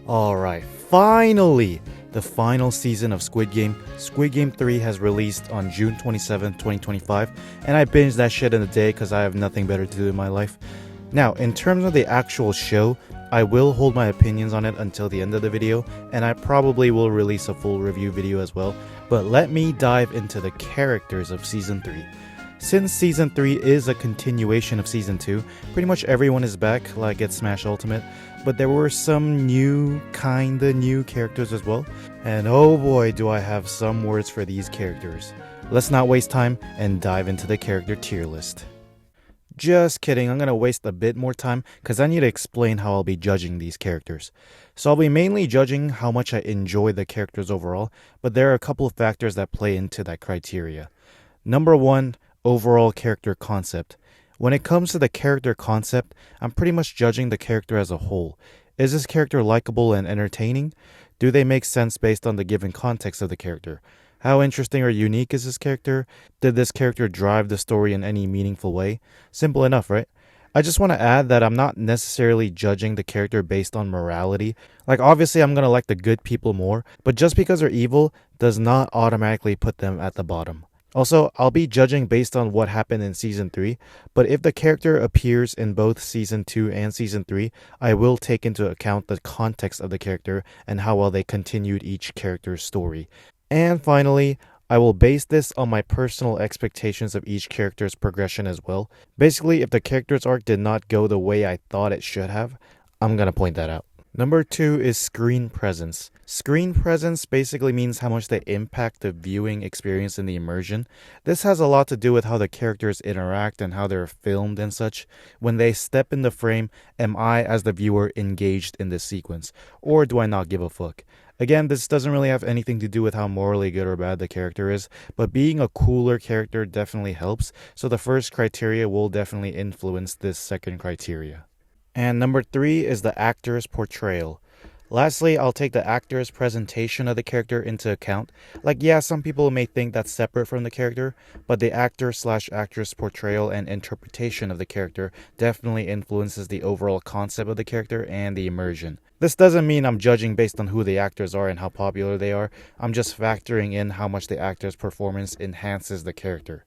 Alright, finally! The final season of Squid Game, Squid Game 3 has released on June 27, 2025, and I binged that shit in a day because I have nothing better to do in my life. Now, in terms of the actual show, I will hold my opinions on it until the end of the video, and I probably will release a full review video as well, but let me dive into the characters of Season 3. Since Season 3 is a continuation of Season 2, pretty much everyone is back, like at Smash Ultimate, but there were some kinda new characters as well, and oh boy do I have some words for these characters. Let's not waste time and dive into the character tier list. Just kidding, I'm gonna waste a bit more time because I need to explain how I'll be judging these characters. So I'll be mainly judging how much I enjoy the characters overall, but there are a couple of factors that play into that criteria. Number 1, overall character concept. When it comes to the character concept, I'm pretty much judging the character as a whole. Is this character likable and entertaining? Do they make sense based on the given context of the character? How interesting or unique is this character? Did this character drive the story in any meaningful way? Simple enough, right? I just want to add that I'm not necessarily judging the character based on morality. Like, obviously I'm gonna like the good people more, but just because they're evil does not automatically put them at the bottom. Also, I'll be judging based on what happened in Season 3, but if the character appears in both Season 2 and Season 3, I will take into account the context of the character and how well they continued each character's story. And finally, I will base this on my personal expectations of each character's progression as well. Basically, if the character's arc did not go the way I thought it should have, I'm gonna point that out. Number 2 is screen presence. Screen presence basically means how much they impact the viewing experience and the immersion. This has a lot to do with how the characters interact and how they're filmed and such. When they step in the frame, am I, as the viewer, engaged in this sequence? Or do I not give a fuck? Again, this doesn't really have anything to do with how morally good or bad the character is, but being a cooler character definitely helps, so the first criteria will definitely influence this second criteria. And number 3 is the actor's portrayal. Lastly, I'll take the actor's presentation of the character into account. Like, yeah, some people may think that's separate from the character, but the actor/actress portrayal and interpretation of the character definitely influences the overall concept of the character and the immersion. This doesn't mean I'm judging based on who the actors are and how popular they are. I'm just factoring in how much the actor's performance enhances the character.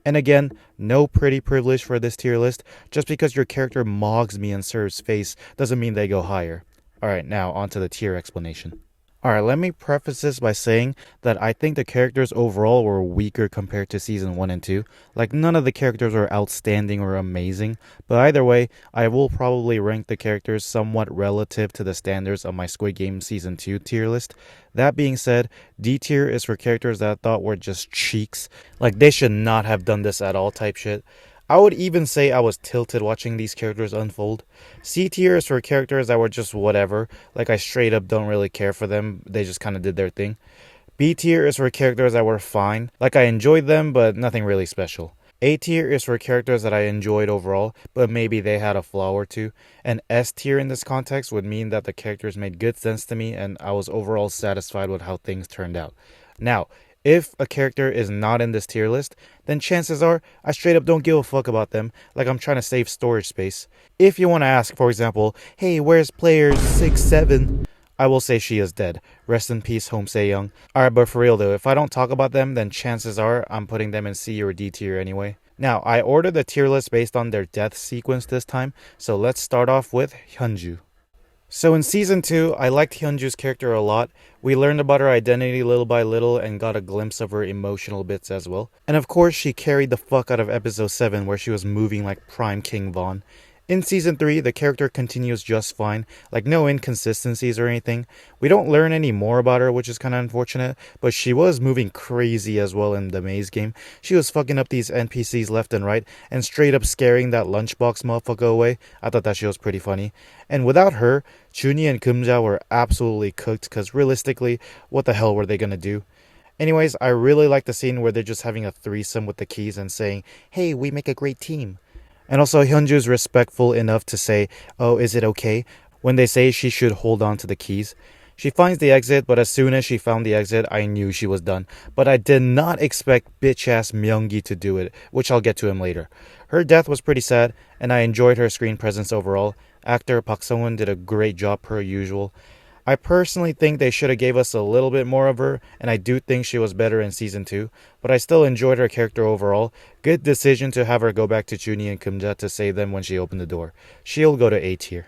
And again, no pretty privilege for this tier list. Just because your character mogs me and serves face doesn't mean they go higher. Alright, now onto the tier explanation. Alright, let me preface this by saying that I think the characters overall were weaker compared to Season 1 and 2. Like, none of the characters were outstanding or amazing, but either way, I will probably rank the characters somewhat relative to the standards of my Squid Game Season 2 tier list. That being said, D tier is for characters that I thought were just cheeks. Like, they should not have done this at all type shit. I would even say I was tilted watching these characters unfold. C tier is for characters that were just whatever, like I straight up don't really care for them, they just kinda did their thing. B tier is for characters that were fine, like I enjoyed them but nothing really special. A tier is for characters that I enjoyed overall, but maybe they had a flaw or two. And S tier in this context would mean that the characters made good sense to me and I was overall satisfied with how things turned out. Now, if a character is not in this tier list, then chances are I straight up don't give a fuck about them, like I'm trying to save storage space. If you want to ask, for example, hey, where's player 6-7? I will say she is dead. Rest in peace, Home Se-young. Alright, but for real though, if I don't talk about them, then chances are I'm putting them in C or D tier anyway. Now, I ordered the tier list based on their death sequence this time, so let's start off with Hyun Ju. So in Season 2, I liked Hyun Ju's character a lot. We learned about her identity little by little and got a glimpse of her emotional bits as well. And of course, she carried the fuck out of episode 7 where she was moving like prime King Von. In Season 3, the character continues just fine, like no inconsistencies or anything. We don't learn any more about her, which is kinda unfortunate, but she was moving crazy as well in the maze game. She was fucking up these NPCs left and right, and straight up scaring that lunchbox motherfucker away. I thought that shit was pretty funny. And without her, Jun Hee and Geum Ja were absolutely cooked, cause realistically, what the hell were they gonna do? Anyways, I really like the scene where they're just having a threesome with the keys and saying, hey, we make a great team. And also, Hyunju's respectful enough to say, oh, is it okay? When they say she should hold on to the keys. She finds the exit, but as soon as she found the exit, I knew she was done. But I did not expect bitch-ass Myung Gi to do it, which I'll get to him later. Her death was pretty sad, and I enjoyed her screen presence overall. Actor Park Sung-won did a great job per usual. I personally think they should have gave us a little bit more of her, and I do think she was better in season 2, but I still enjoyed her character overall. Good decision to have her go back to Jun Hee and Geum Ja to save them when she opened the door. She'll go to A tier.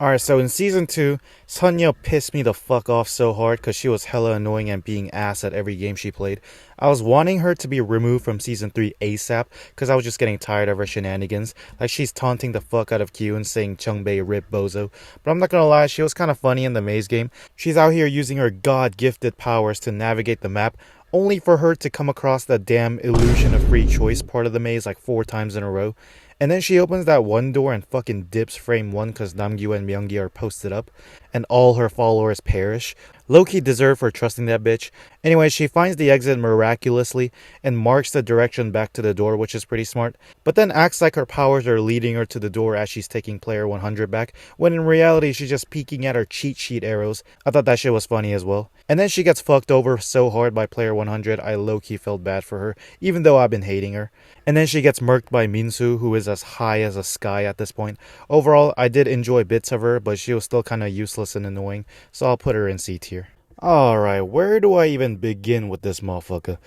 Alright, so in season 2, Nyeo pissed me the fuck off so hard because she was hella annoying and being ass at every game she played. I was wanting her to be removed from season 3 ASAP because I was just getting tired of her shenanigans. Like, she's taunting the fuck out of Kyun saying Jeong Dae rip bozo. But I'm not gonna lie, she was kind of funny in the maze game. She's out here using her god-gifted powers to navigate the map, only for her to come across the damn illusion of free choice part of the maze like 4 times in a row. And then she opens that one door and fucking dips frame 1 because Namgyu and Myung Gi are posted up, and all her followers perish. Low-key deserve for trusting that bitch. Anyway, she finds the exit miraculously and marks the direction back to the door, which is pretty smart, but then acts like her powers are leading her to the door as she's taking player 100 back, when in reality she's just peeking at her cheat sheet arrows. I thought that shit was funny as well. And then she gets fucked over so hard by player 100, I low-key felt bad for her, even though I've been hating her. And then she gets murked by Minsu, who is as high as a sky at this point. Overall, I did enjoy bits of her, but she was still kinda useless and annoying, so I'll put her in C tier. Alright, where do I even begin with this motherfucker?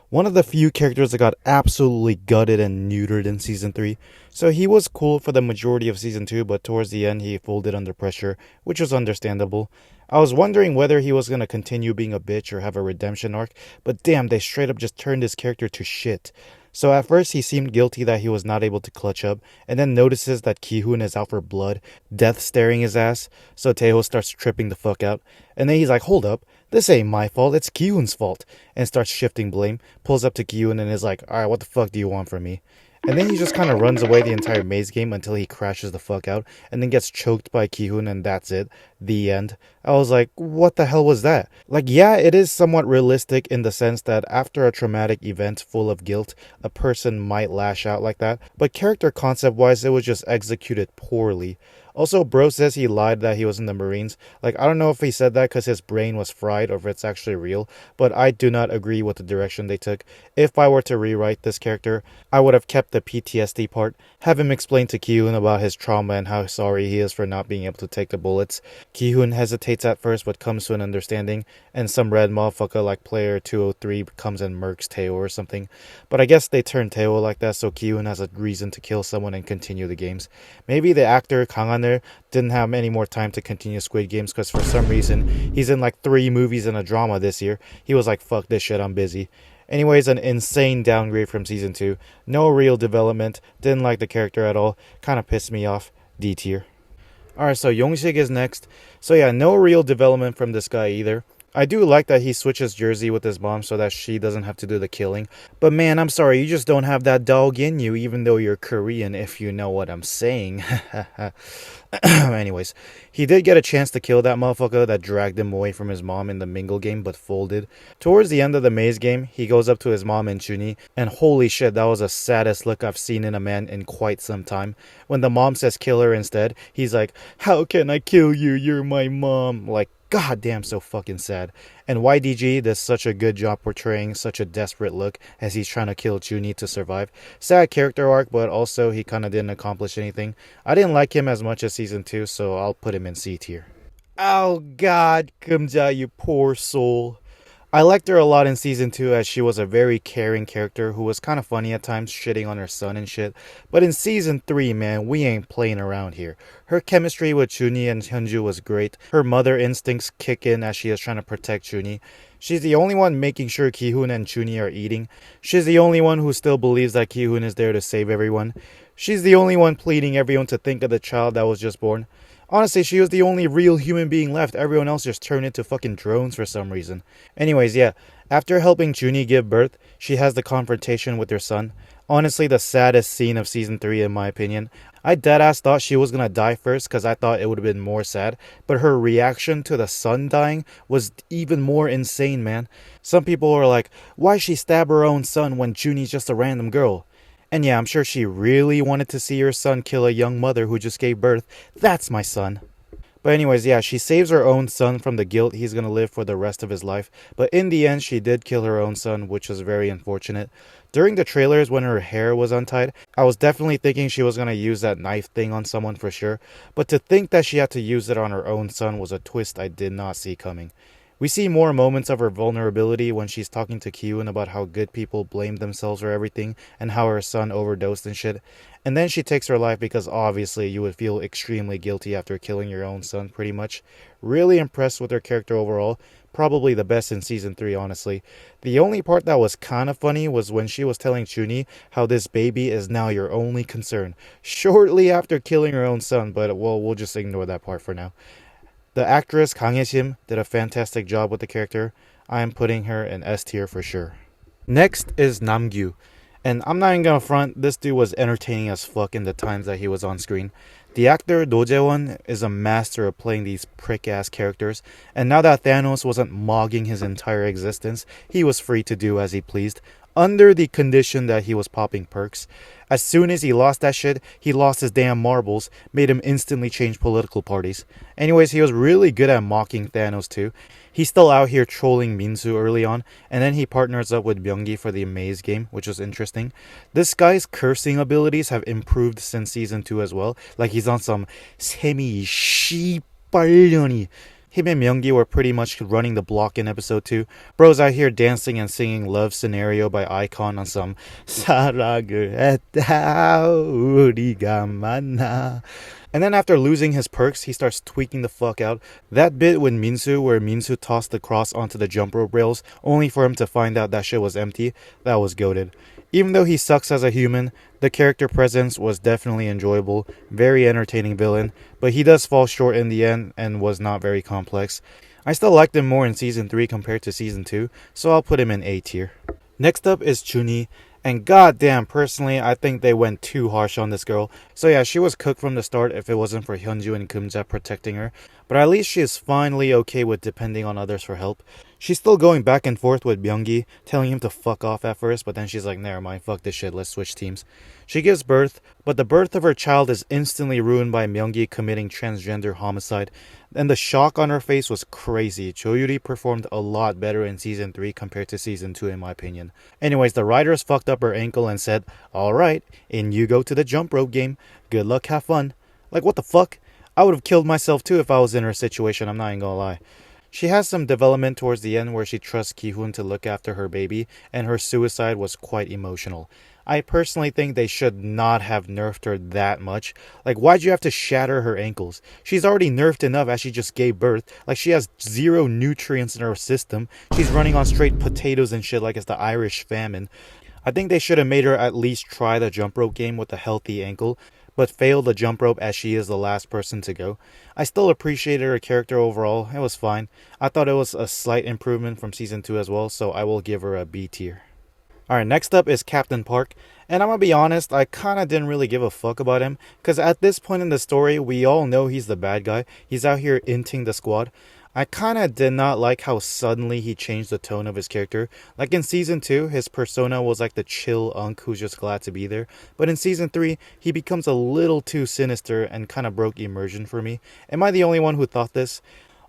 One of the few characters that got absolutely gutted and neutered in season 3. So he was cool for the majority of season 2, but towards the end he folded under pressure, which was understandable. I was wondering whether he was gonna continue being a bitch or have a redemption arc, but damn, they straight up just turned his character to shit. So at first he seemed guilty that he was not able to clutch up, and then notices that Ki-hoon is out for blood, death staring his ass, so Dae Ho starts tripping the fuck out. And then he's like, hold up, this ain't my fault, it's Ki-hoon's fault, and starts shifting blame, pulls up to Ki-hoon and is like, alright, what the fuck do you want from me? And then he just kind of runs away the entire maze game until he crashes the fuck out and then gets choked by Ki-hoon, and that's it. The end. I was like, what the hell was that? Like, yeah, it is somewhat realistic in the sense that after a traumatic event full of guilt, a person might lash out like that, but character concept wise, it was just executed poorly. Also, bro says he lied that he was in the Marines. Like, I don't know if he said that because his brain was fried or if it's actually real, but I do not agree with the direction they took. If I were to rewrite this character, I would have kept the PTSD part, have him explain to Ki-hoon about his trauma and how sorry he is for not being able to take the bullets. Ki-hoon hesitates at first but comes to an understanding, and some red motherfucker like player 203 comes and murks Dae Ho or something. But I guess they turned Dae Ho like that so Ki-hoon has a reason to kill someone and continue the games. Maybe the actor Kang didn't have any more time to continue Squid Games because for some reason he's in like 3 movies and a drama this year. He was like, fuck this shit, I'm busy. Anyways, an insane downgrade from season 2. No real development. Didn't like the character at all. Kind of pissed me off. D tier. Alright, so Yong Sik is next. So yeah, no real development from this guy either. I do like that he switches jersey with his mom so that she doesn't have to do the killing. But man, I'm sorry, you just don't have that dog in you even though you're Korean, if you know what I'm saying. Anyways, he did get a chance to kill that motherfucker that dragged him away from his mom in the Mingle game but folded. Towards the end of the maze game, he goes up to his mom and Jun Hee, and holy shit, that was the saddest look I've seen in a man in quite some time. When the mom says kill her instead, he's like, how can I kill you? You're my mom. Like, god damn, so fucking sad. And YDG does such a good job portraying such a desperate look as he's trying to kill Jun Hee to survive. Sad character arc, but also he kinda didn't accomplish anything. I didn't like him as much as season 2, so I'll put him in C tier. Oh god, Geum Ja, you poor soul. I liked her a lot in season 2 as she was a very caring character who was kind of funny at times, shitting on her son and shit. But in season 3, man, we ain't playing around here. Her chemistry with Jun Hee and Hyun Ju was great. Her mother instincts kick in as she is trying to protect Jun Hee. She's the only one making sure Ki-hoon and Jun Hee are eating. She's the only one who still believes that Ki-hoon is there to save everyone. She's the only one pleading everyone to think of the child that was just born. Honestly, she was the only real human being left. Everyone else just turned into fucking drones for some reason. Anyways, yeah. After helping Jun Hee give birth, she has the confrontation with her son. Honestly, the saddest scene of season 3 in my opinion. I deadass thought she was gonna die first because I thought it would have been more sad. But her reaction to the son dying was even more insane, man. Some people were like, why she stab her own son when Jun Hee's just a random girl? And yeah, I'm sure she really wanted to see her son kill a young mother who just gave birth. That's my son. But anyways, yeah, she saves her own son from the guilt he's gonna live for the rest of his life. But in the end, she did kill her own son, which was very unfortunate. During the trailers, when her hair was untied, I was definitely thinking she was gonna use that knife thing on someone for sure. But to think that she had to use it on her own son was a twist I did not see coming. We see more moments of her vulnerability when she's talking to Kyun about how good people blame themselves for everything and how her son overdosed and shit. And then she takes her life because obviously you would feel extremely guilty after killing your own son, pretty much. Really impressed with her character overall. Probably the best in season 3, honestly. The only part that was kind of funny was when she was telling Jun Hee how this baby is now your only concern, shortly after killing her own son, but well, we'll just ignore that part for now. The actress Kang Hye-sim did a fantastic job with the character. I am putting her in S tier for sure. Next is Nam-gyu. And I'm not even gonna front, this dude was entertaining as fuck in the times that he was on screen. The actor Do Jae-won is a master of playing these prick-ass characters, and now that Thanos wasn't mogging his entire existence, he was free to do as he pleased, under the condition that he was popping perks. As soon as he lost that shit, he lost his damn marbles, made him instantly change political parties. Anyways, he was really good at mocking Thanos too. He's still out here trolling Minsu early on, and then he partners up with Myung Gi for the Maze game, which was interesting. This guy's cursing abilities have improved since season 2 as well, like he's on some semi 씨발년이. Him and Myung Gi were pretty much running the block in episode 2. Bro's out here dancing and singing Love Scenario by Icon on some 사랑을 했다 우리가 만나. And then after losing his perks, he starts tweaking the fuck out. That bit with Minsu, where Minsu tossed the cross onto the jump rope rails, only for him to find out that shit was empty, that was goated. Even though he sucks as a human, the character presence was definitely enjoyable, very entertaining villain, but he does fall short in the end and was not very complex. I still liked him more in season 3 compared to season 2, so I'll put him in A tier. Next up is Jun Hee. And goddamn, personally, I think they went too harsh on this girl. So yeah, she was cooked from the start if it wasn't for Hyun Ju and Geum Ja protecting her. But at least she is finally okay with depending on others for help. She's still going back and forth with Myung Gi, telling him to fuck off at first, but then she's like, never mind, fuck this shit, let's switch teams. She gives birth, but the birth of her child is instantly ruined by Myung Gi committing transgender homicide. And the shock on her face was crazy. Cho Yuri performed a lot better in season 3 compared to season 2 in my opinion. Anyways, the writers fucked up her ankle and said, alright, in you go to the jump rope game. Good luck, have fun. Like, what the fuck? I would have killed myself too if I was in her situation, I'm not even gonna lie. She has some development towards the end where she trusts Ki-hoon to look after her baby, and her suicide was quite emotional. I personally think they should not have nerfed her that much. Like, why'd you have to shatter her ankles? She's already nerfed enough as she just gave birth. Like, she has zero nutrients in her system. She's running on straight potatoes and shit like it's the Irish famine. I think they should have made her at least try the jump rope game with a healthy ankle, but fail the jump rope as she is the last person to go. I still appreciated her character overall. It was fine. I thought it was a slight improvement from season 2 as well, so I will give her a B tier. Alright, next up is Captain Park, and I'm gonna be honest, I kinda didn't really give a fuck about him, cause at this point in the story, we all know he's the bad guy. He's out here inting the squad. I kinda did not like how suddenly he changed the tone of his character. Like in season 2, his persona was like the chill unk who's just glad to be there. But in season 3, he becomes a little too sinister and kinda broke immersion for me. Am I the only one who thought this?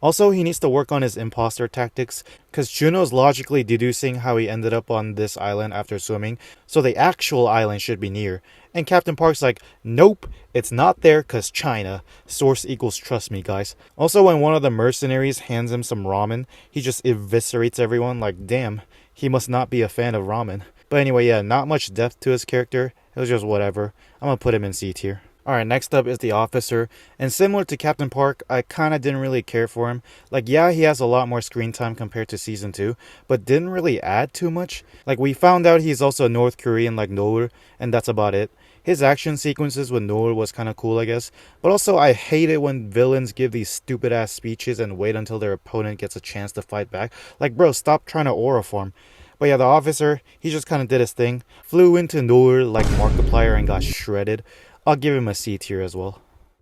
Also, he needs to work on his imposter tactics, because Juno's logically deducing how he ended up on this island after swimming, so the actual island should be near. And Captain Park's like, nope, it's not there because China. Source equals trust me, guys. Also, when one of the mercenaries hands him some ramen, he just eviscerates everyone like, damn, he must not be a fan of ramen. But anyway, yeah, not much depth to his character. It was just whatever. I'm gonna put him in C tier. Alright, next up is the officer, and similar to Captain Park, I kinda didn't really care for him. Like, yeah, he has a lot more screen time compared to season 2, but didn't really add too much. Like, we found out he's also North Korean like Noor, and that's about it. His action sequences with Noor was kinda cool, I guess, but also I hate it when villains give these stupid ass speeches and wait until their opponent gets a chance to fight back. Like, bro, stop trying to aura form. But yeah, the officer, he just kinda did his thing, flew into Noor like Markiplier and got shredded. I'll give him a C tier as well.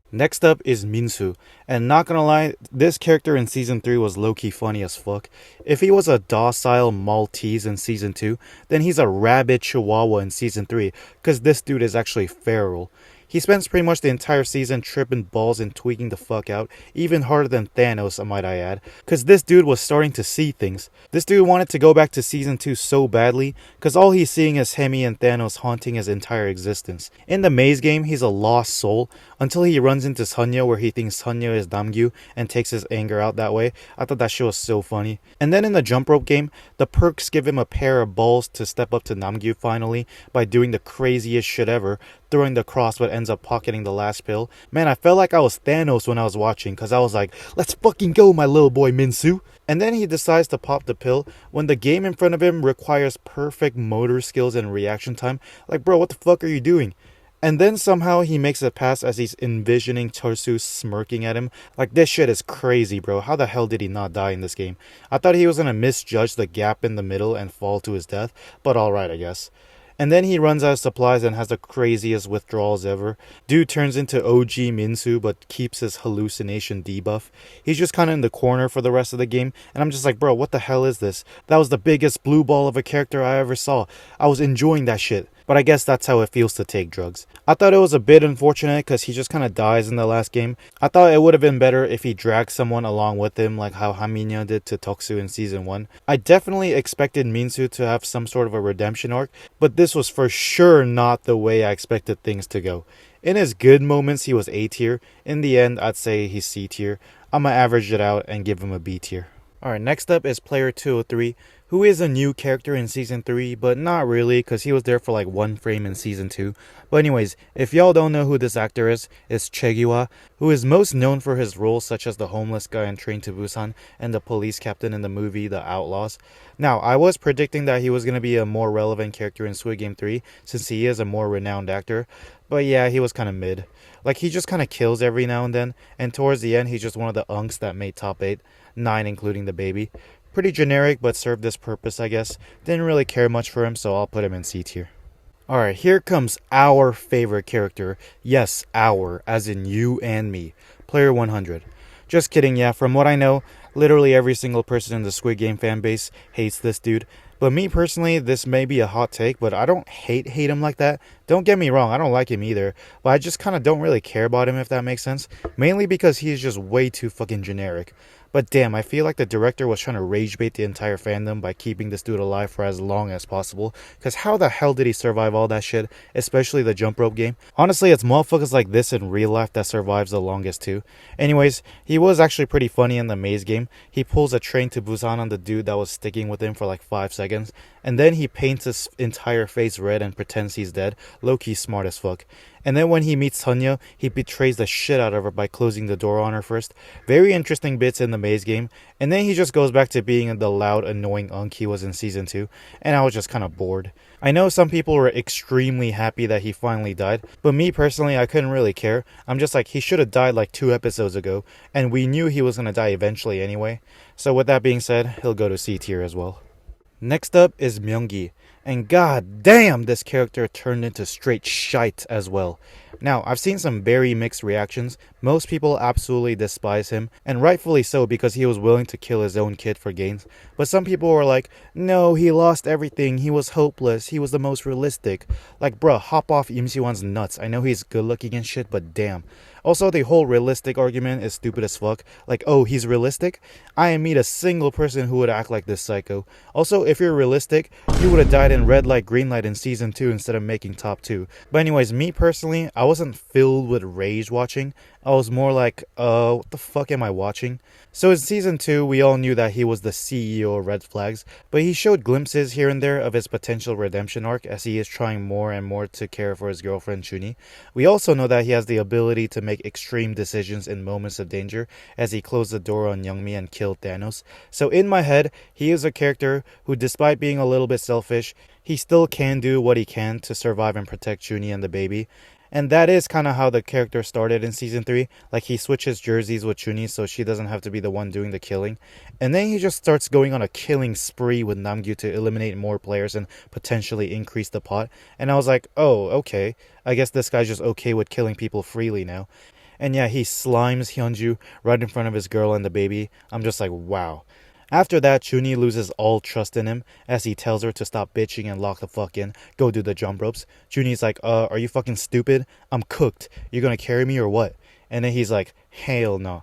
Next up is Minsu, and not gonna lie, this character in season 3 was low-key funny as fuck. If he was a docile Maltese in season 2, then he's a rabid Chihuahua in season 3, cause this dude is actually feral. He spends pretty much the entire season tripping balls and tweaking the fuck out, even harder than Thanos, might I add, because this dude was starting to see things. This dude wanted to go back to season 2 so badly, because all he's seeing is Hemi and Thanos haunting his entire existence. In the maze game, he's a lost soul, until he runs into Sunyo where he thinks Sunyo is Namgyu and takes his anger out that way. I thought that shit was so funny. And then in the jump rope game, the perks give him a pair of balls to step up to Namgyu finally by doing the craziest shit ever, throwing the cross but ends up pocketing the last pill. Man, I felt like I was Thanos when I was watching, because I was like, let's fucking go, my little boy Minsu. And then he decides to pop the pill when the game in front of him requires perfect motor skills and reaction time. Like, bro, what the fuck are you doing? And then somehow he makes it past as he's envisioning Torsu smirking at him. Like, this shit is crazy, bro. How the hell did he not die in this game? I thought he was gonna misjudge the gap in the middle and fall to his death, but alright, I guess. And then he runs out of supplies and has the craziest withdrawals ever. Dude turns into OG Minsu but keeps his hallucination debuff. He's just kind of in the corner for the rest of the game, and I'm just like, bro, what the hell is this? That was the biggest blue ball of a character I ever saw. I was enjoying that shit. But I guess that's how it feels to take drugs. I thought it was a bit unfortunate because he just kind of dies in the last game. I thought it would have been better if he dragged someone along with him like how Haminya did to Toksu in season 1. I definitely expected Minsu to have some sort of a redemption arc, but this was for sure not the way I expected things to go. In his good moments he was A tier. In the end I'd say he's C tier. I'ma average it out and give him a B tier. Alright, next up is player 203, who is a new character in Season 3, but not really, because he was there for like one frame in Season 2. But anyways, if y'all don't know who this actor is, it's Chae-gi-wa, who is most known for his roles such as the homeless guy in Train to Busan and the police captain in the movie The Outlaws. Now, I was predicting that he was going to be a more relevant character in Squid Game 3, since he is a more renowned actor, but yeah, he was kind of mid. Like, he just kind of kills every now and then, and towards the end, he's just one of the unks that made top 8, 9 including the baby. Pretty generic, but served this purpose, I guess. Didn't really care much for him, so I'll put him in C tier. Alright, here comes our favorite character. Yes, our, as in you and me. Player 100. Just kidding, yeah, from what I know, literally every single person in the Squid Game fanbase hates this dude. But me personally, this may be a hot take, but I don't hate him like that. Don't get me wrong, I don't like him either, but I just kind of don't really care about him, if that makes sense. Mainly because he's just way too fucking generic. But damn, I feel like the director was trying to rage bait the entire fandom by keeping this dude alive for as long as possible. Cause how the hell did he survive all that shit? Especially the jump rope game. Honestly, it's motherfuckers like this in real life that survives the longest too. Anyways, he was actually pretty funny in the maze game. He pulls a Train to Busan on the dude that was sticking with him for like 5 seconds. And then he paints his entire face red and pretends he's dead. Low-key smart as fuck. And then when he meets Sunyo, he betrays the shit out of her by closing the door on her first. Very interesting bits in the maze game. And then he just goes back to being the loud, annoying unk he was in season 2. And I was just kind of bored. I know some people were extremely happy that he finally died. But me personally, I couldn't really care. I'm just like, he should have died like 2 episodes ago. And we knew he was going to die eventually anyway. So with that being said, he'll go to C tier as well. Next up is Myung Gi. And god damn, this character turned into straight shite as well. Now, I've seen some very mixed reactions. Most people absolutely despise him, and rightfully so because he was willing to kill his own kid for gains. But some people were like, no, he lost everything, he was hopeless, he was the most realistic. Like, bruh, hop off Im Si-won's nuts. I know he's good looking and shit, but damn. Also, the whole realistic argument is stupid as fuck. Like, oh, he's realistic? I ain't meet a single person who would act like this psycho. Also, if you're realistic, you would have died in red light, green light in season 2 instead of making top 2. But anyways, me personally, I wasn't filled with rage watching. I was more like, what the fuck am I watching? So in season 2, we all knew that he was the CEO of Red Flags, but he showed glimpses here and there of his potential redemption arc as he is trying more and more to care for his girlfriend Chuni. We also know that he has the ability to make extreme decisions in moments of danger, as he closed the door on Youngmi and killed Thanos. So in my head, he is a character who, despite being a little bit selfish, he still can do what he can to survive and protect Chuni and the baby. And that is kind of how the character started in season 3. Like, he switches jerseys with Chuni so she doesn't have to be the one doing the killing. And then he just starts going on a killing spree with Namgyu to eliminate more players and potentially increase the pot. And I was like, oh, okay. I guess this guy's just okay with killing people freely now. And yeah, he slimes Hyun Ju right in front of his girl and the baby. I'm just like, wow. After that, Jun Hee loses all trust in him as he tells her to stop bitching and lock the fuck in, go do the jump ropes. Jun Hee's like, are you fucking stupid? I'm cooked. You're gonna carry me or what? And then he's like, hell no.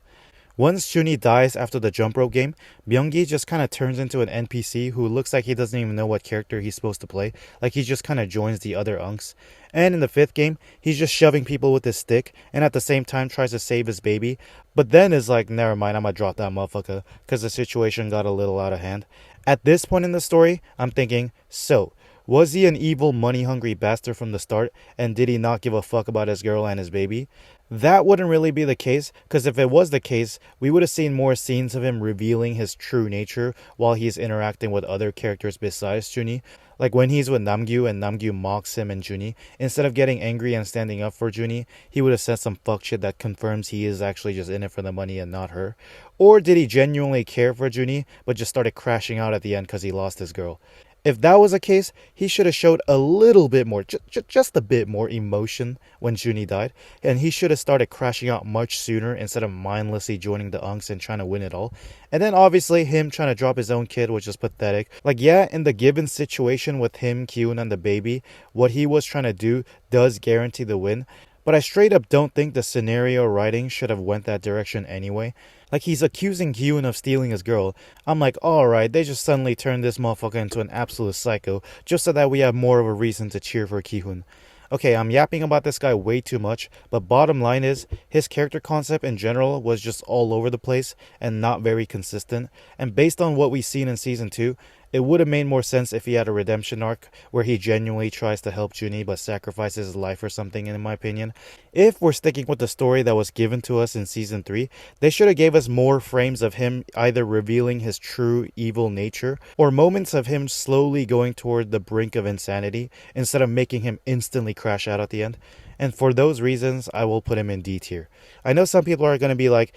Once Jun Hee dies after the jump rope game, Myung Gi just kind of turns into an NPC who looks like he doesn't even know what character he's supposed to play, like he just kind of joins the other unks. And in the fifth game, he's just shoving people with his stick and at the same time tries to save his baby, but then is like, never mind, I'm gonna drop that motherfucker because the situation got a little out of hand. At this point in the story, I'm thinking, so, was he an evil, money-hungry bastard from the start, and did he not give a fuck about his girl and his baby? That wouldn't really be the case, because if it was the case, we would have seen more scenes of him revealing his true nature while he's interacting with other characters besides Jun Hee. Like when he's with Namgyu and Namgyu mocks him and Jun Hee, instead of getting angry and standing up for Jun Hee, he would have said some fuck shit that confirms he is actually just in it for the money and not her. Or did he genuinely care for Jun Hee, but just started crashing out at the end because he lost his girl? If that was the case, he should have showed a little bit more, just a bit more emotion when Jun Hee died, and he should have started crashing out much sooner instead of mindlessly joining the unks and trying to win it all. And then obviously him trying to drop his own kid was just pathetic. Like yeah, in the given situation with him, Kyun and the baby, what he was trying to do does guarantee the win, but I straight up don't think the scenario writing should have went that direction anyway. Like he's accusing Hyun of stealing his girl. I'm like, alright, they just suddenly turned this motherfucker into an absolute psycho just so that we have more of a reason to cheer for Ki-hoon. Okay, I'm yapping about this guy way too much, but bottom line is, his character concept in general was just all over the place and not very consistent. And based on what we've seen in Season 2, it would have made more sense if he had a redemption arc where he genuinely tries to help Jun Hee but sacrifices his life or something, in my opinion. If we're sticking with the story that was given to us in Season 3, they should have gave us more frames of him either revealing his true evil nature or moments of him slowly going toward the brink of insanity instead of making him instantly crash out at the end. And for those reasons, I will put him in D tier. I know some people are going to be like,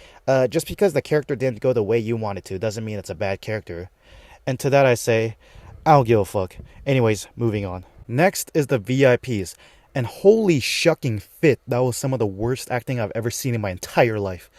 just because the character didn't go the way you wanted to doesn't mean it's a bad character. And to that I say, I don't give a fuck. Anyways, moving on. Next is the VIPs. And holy shucking fit, that was some of the worst acting I've ever seen in my entire life.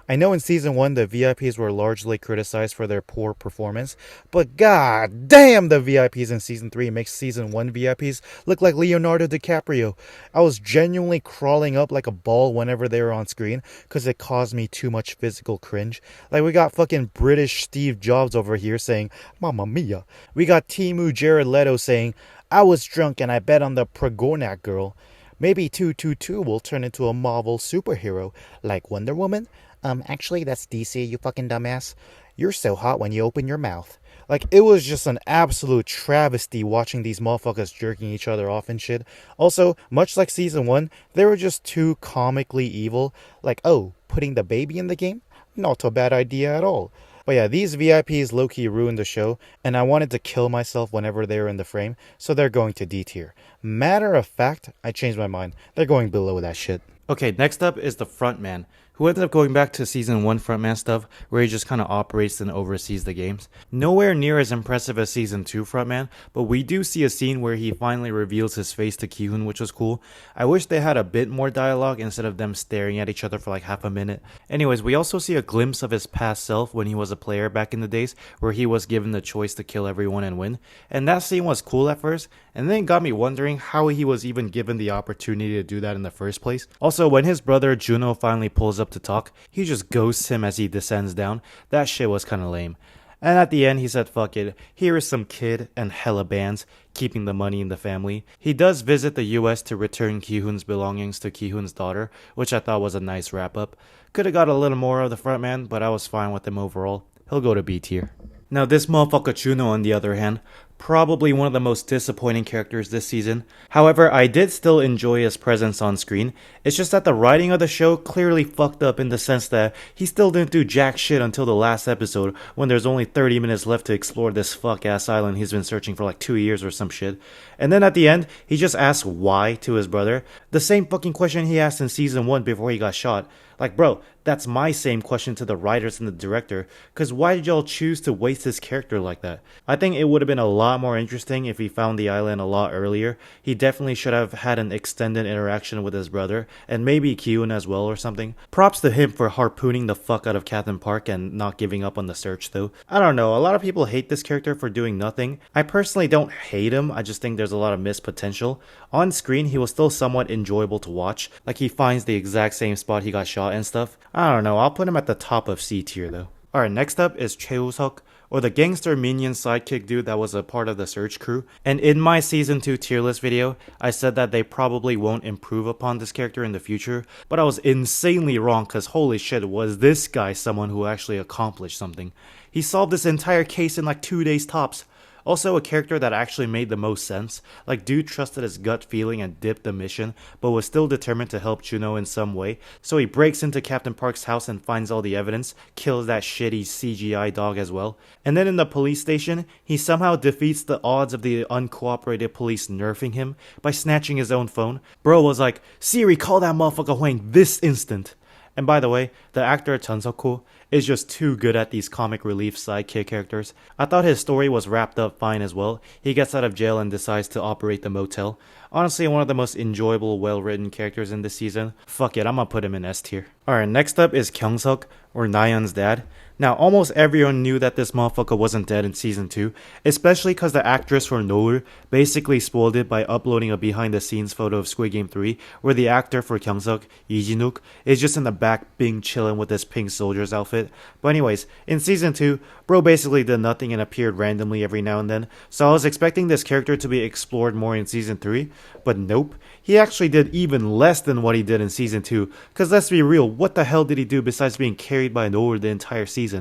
I know in Season 1 the VIPs were largely criticized for their poor performance, but god damn the VIPs in Season 3 makes Season 1 VIPs look like Leonardo DiCaprio. I was genuinely crawling up like a ball whenever they were on screen because it caused me too much physical cringe. Like we got fucking British Steve Jobs over here saying, Mamma Mia. We got Timu Jared Leto saying, I was drunk and I bet on the Pragornak girl. Maybe 222 will turn into a Marvel superhero like Wonder Woman. Actually, that's DC, you fucking dumbass. You're so hot when you open your mouth. Like, it was just an absolute travesty watching these motherfuckers jerking each other off and shit. Also, much like Season 1, they were just too comically evil. Like, oh, putting the baby in the game? Not a bad idea at all. But yeah, these VIPs low-key ruined the show, and I wanted to kill myself whenever they were in the frame, so they're going to D tier. Matter of fact, I changed my mind. They're going below that shit. Okay, next up is the Frontman, who ended up going back to Season 1 Frontman stuff, where he just kind of operates and oversees the games. Nowhere near as impressive as Season 2 Frontman, but we do see a scene where he finally reveals his face to Ki-hoon, which was cool. I wish they had a bit more dialogue instead of them staring at each other for like half a minute. Anyways, we also see a glimpse of his past self when he was a player back in the days, where he was given the choice to kill everyone and win. And that scene was cool at first, and then it got me wondering how he was even given the opportunity to do that in the first place. Also, when his brother Jun Ho finally pulls up to talk, he just ghosts him as he descends down. That shit was kinda lame. And at the end he said fuck it, here is some kid and hella bands, keeping the money in the family. He does visit the US to return Ki-hoon's belongings to Ki-hoon's daughter, which I thought was a nice wrap up. Could've got a little more of the Frontman, but I was fine with him overall. He'll go to B tier. Now this motherfucker Juno, on the other hand, probably one of the most disappointing characters this season. However, I did still enjoy his presence on screen. It's just that the writing of the show clearly fucked up in the sense that he still didn't do jack shit until the last episode when there's only 30 minutes left to explore this fuck ass island he's been searching for like 2 years or some shit. And then at the end, he just asks why to his brother. The same fucking question he asked in Season 1 before he got shot. Like, bro, that's my same question to the writers and the director, cause why did y'all choose to waste his character like that? I think it would have been a lot lot more interesting if he found the island a lot earlier. He definitely should have had an extended interaction with his brother, and maybe Kyun as well or something. Props to him for harpooning the fuck out of Captain Park and not giving up on the search though. I don't know, a lot of people hate this character for doing nothing. I personally don't hate him, I just think there's a lot of missed potential. On screen, he was still somewhat enjoyable to watch, like he finds the exact same spot he got shot and stuff. I don't know, I'll put him at the top of C tier though. Alright, next up is Choi Woo Seok, or the gangster minion sidekick dude that was a part of the search crew. And in my season 2 tier list video, I said that they probably won't improve upon this character in the future, but I was insanely wrong cause holy shit, was this guy someone who actually accomplished something. He solved this entire case in like 2 days tops. Also a character that actually made the most sense, like dude trusted his gut feeling and dipped the mission, but was still determined to help Jun Ho in some way, so he breaks into Captain Park's house and finds all the evidence, kills that shitty CGI dog as well, and then in the police station, he somehow defeats the odds of the uncooperative police nerfing him by snatching his own phone. Bro was like, Siri, call that motherfucker Hwang this instant. And by the way, the actor Chun Seok is just too good at these comic relief sidekick characters. I thought his story was wrapped up fine as well. He gets out of jail and decides to operate the motel. Honestly, one of the most enjoyable, well-written characters in this season. Fuck it, I'm gonna put him in S tier. Alright, next up is Gyeong Sik, or Nayeon's dad. Now, almost everyone knew that this motherfucker wasn't dead in season 2, especially cause the actress for Noor basically spoiled it by uploading a behind-the-scenes photo of Squid Game 3, where the actor for Gyeong Sik, Lee Ji-nook, is just in the back being chillin' with his pink soldier's outfit. But anyways, in season 2, bro basically did nothing and appeared randomly every now and then, so I was expecting this character to be explored more in season 3, but nope. He actually did even less than what he did in season 2, cause let's be real, what the hell did he do besides being carried by Noor the entire season?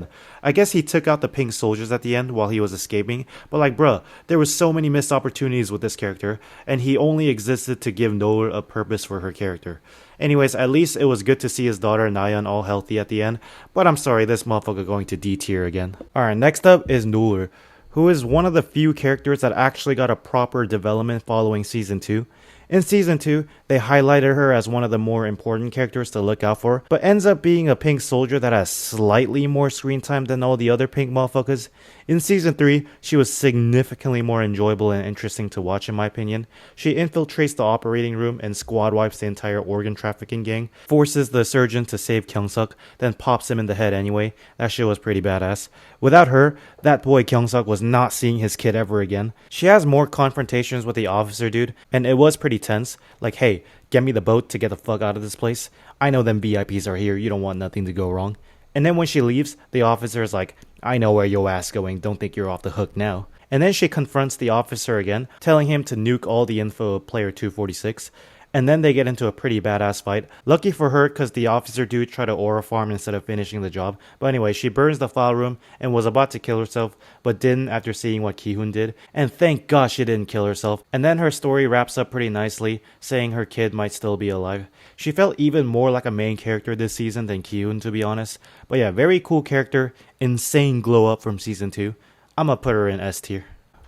I guess he took out the pink soldiers at the end while he was escaping, but like bruh, there was so many missed opportunities with this character, and he only existed to give Noor a purpose for her character. Anyways, at least it was good to see his daughter Nayeon all healthy at the end, but I'm sorry, this motherfucker going to D tier again. Alright, next up is Noor, who is one of the few characters that actually got a proper development following season 2. In season 2, they highlighted her as one of the more important characters to look out for, but ends up being a pink soldier that has slightly more screen time than all the other pink motherfuckers. In season 3, she was significantly more enjoyable and interesting to watch in my opinion. She infiltrates the operating room and squad wipes the entire organ trafficking gang, forces the surgeon to save Gyeong Sik, then pops him in the head anyway. That shit was pretty badass. Without her, that boy Gyeong Sik was not seeing his kid ever again. She has more confrontations with the officer dude, and it was pretty tense. Like, hey, get me the boat to get the fuck out of this place. I know them VIPs are here, you don't want nothing to go wrong. And then when she leaves, the officer is like, I know where your ass going, don't think you're off the hook now. And then she confronts the officer again, telling him to nuke all the info of player 246. And then they get into a pretty badass fight. Lucky for her, cause the officer dude tried to aura farm instead of finishing the job. But anyway, she burns the file room and was about to kill herself, but didn't after seeing what Ki-hoon did. And thank God she didn't kill herself. And then her story wraps up pretty nicely, saying her kid might still be alive. She felt even more like a main character this season than Ki-hoon, to be honest. But yeah, very cool character, insane glow up from season 2. I'ma put her in S tier.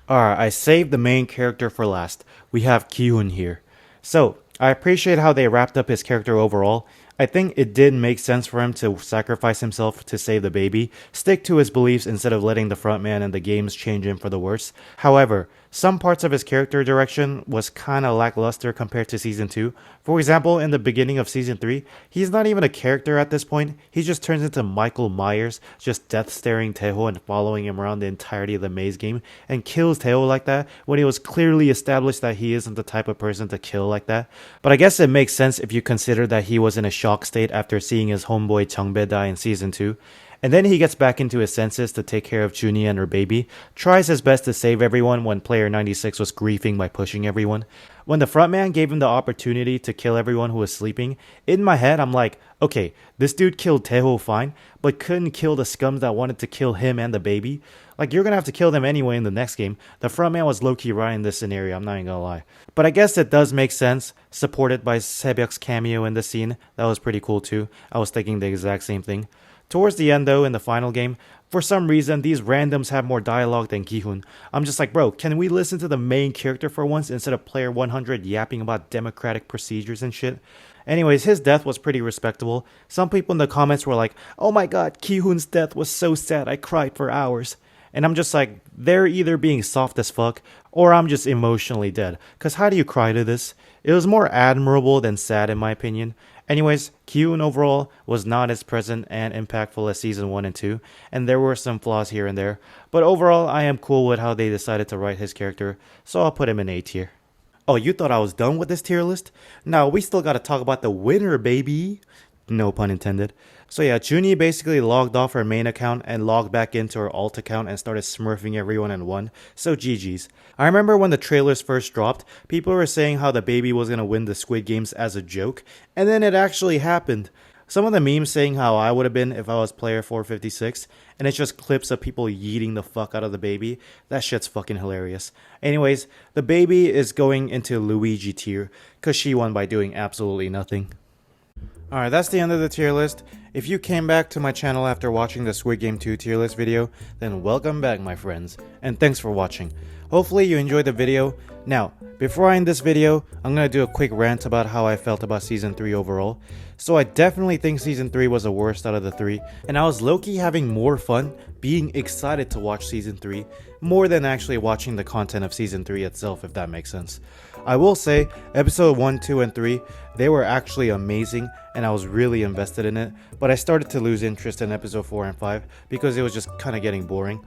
Alright, I saved the main character for last. We have Ki-hoon here. So, I appreciate how they wrapped up his character overall. I think it did make sense for him to sacrifice himself to save the baby, stick to his beliefs instead of letting the frontman and the games change him for the worse. However, some parts of his character direction was kinda lackluster compared to season 2. For example, in the beginning of season 3, he's not even a character at this point, he just turns into Michael Myers, just death staring Dae Ho and following him around the entirety of the maze game, and kills Dae Ho like that, when it was clearly established that he isn't the type of person to kill like that. But I guess it makes sense if you consider that he was in a shock state after seeing his homeboy Jeong Dae die in season 2. And then he gets back into his senses to take care of Jun Hee and her baby, tries his best to save everyone when player 96 was griefing by pushing everyone. When the frontman gave him the opportunity to kill everyone who was sleeping, in my head I'm like, okay, this dude killed Dae Ho fine, but couldn't kill the scums that wanted to kill him and the baby. Like, you're gonna have to kill them anyway in the next game. The frontman was low-key right in this scenario, I'm not even gonna lie. But I guess it does make sense, supported by Sebyuk's cameo in the scene. That was pretty cool too. I was thinking the exact same thing. Towards the end though, in the final game, for some reason, these randoms have more dialogue than Ki-hoon. I'm just like, bro, can we listen to the main character for once instead of player 100 yapping about democratic procedures and shit? Anyways, his death was pretty respectable. Some people in the comments were like, oh my god, Ki-hoon's death was so sad, I cried for hours. And I'm just like, they're either being soft as fuck or I'm just emotionally dead. Cause how do you cry to this? It was more admirable than sad in my opinion. Anyways, Kyun overall was not as present and impactful as season 1 and 2, and there were some flaws here and there, but overall I am cool with how they decided to write his character, so I'll put him in A tier. Oh, you thought I was done with this tier list? No, we still gotta talk about the winner, baby! No pun intended. So yeah, Jun Hee basically logged off her main account and logged back into her alt account and started smurfing everyone and won, so GG's. I remember when the trailers first dropped, people were saying how the baby was gonna win the Squid Games as a joke, and then it actually happened. Some of the memes saying how I would have been if I was player 456, and it's just clips of people yeeting the fuck out of the baby. That shit's fucking hilarious. Anyways, the baby is going into Luigi tier, cause she won by doing absolutely nothing. Alright, that's the end of the tier list. If you came back to my channel after watching the Squid Game 2 tier list video, then welcome back my friends, and thanks for watching. Hopefully you enjoyed the video. Now, before I end this video, I'm gonna do a quick rant about how I felt about Season 3 overall. So I definitely think Season 3 was the worst out of the 3, and I was low-key having more fun being excited to watch Season 3 more than actually watching the content of Season 3 itself, if that makes sense. I will say, episode 1, 2, and 3, they were actually amazing and I was really invested in it, but I started to lose interest in episode 4 and 5 because it was just kinda getting boring.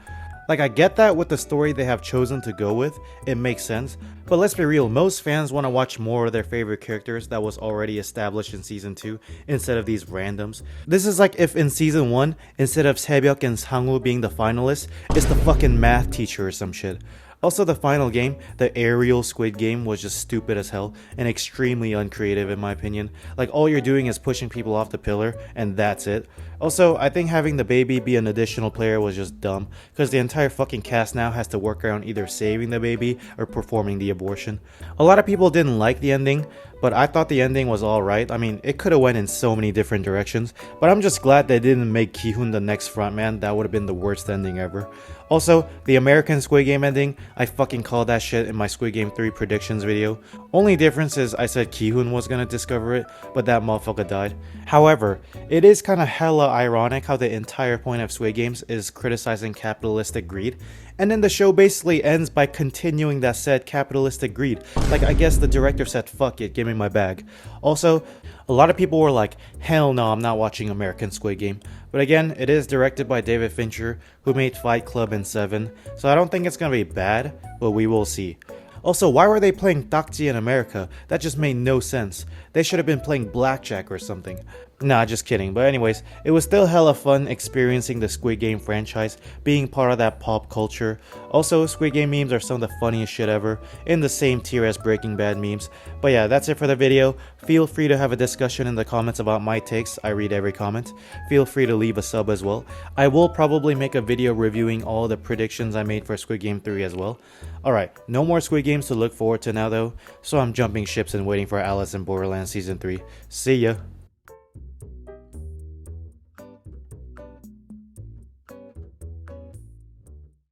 Like, I get that with the story they have chosen to go with, it makes sense, but let's be real, most fans want to watch more of their favorite characters that was already established in season 2 instead of these randoms. This is like if in season 1, instead of Saebyuk and Sangwoo being the finalists, it's the fucking math teacher or some shit. Also, the final game, the aerial Squid Game, was just stupid as hell and extremely uncreative in my opinion. Like, all you're doing is pushing people off the pillar and that's it. Also, I think having the baby be an additional player was just dumb, because the entire fucking cast now has to work around either saving the baby or performing the abortion. A lot of people didn't like the ending, but I thought the ending was alright. I mean, it could have went in so many different directions, but I'm just glad they didn't make Ki-hoon the next frontman. That would have been the worst ending ever. Also, the American Squid Game ending, I fucking called that shit in my Squid Game 3 predictions video. Only difference is I said Ki-hoon was gonna discover it, but that motherfucker died. However, it is kinda hella ironic how the entire point of Squid Games is criticizing capitalistic greed, and then the show basically ends by continuing that said capitalistic greed. Like, I guess the director said, fuck it, give me my bag. Also, a lot of people were like, hell no, I'm not watching American Squid Game. But again, it is directed by David Fincher, who made Fight Club and Seven, so I don't think it's gonna be bad, but we will see. Also, why were they playing Takji in America? That just made no sense. They should have been playing blackjack or something. Nah, just kidding. But anyways, it was still hella fun experiencing the Squid Game franchise, being part of that pop culture. Also, Squid Game memes are some of the funniest shit ever, in the same tier as Breaking Bad memes. But yeah, that's it for the video. Feel free to have a discussion in the comments about my takes. I read every comment. Feel free to leave a sub as well. I will probably make a video reviewing all the predictions I made for Squid Game 3 as well. Alright, no more Squid Games to look forward to now though, so I'm jumping ships and waiting for Alice in Borderlands Season 3. See ya!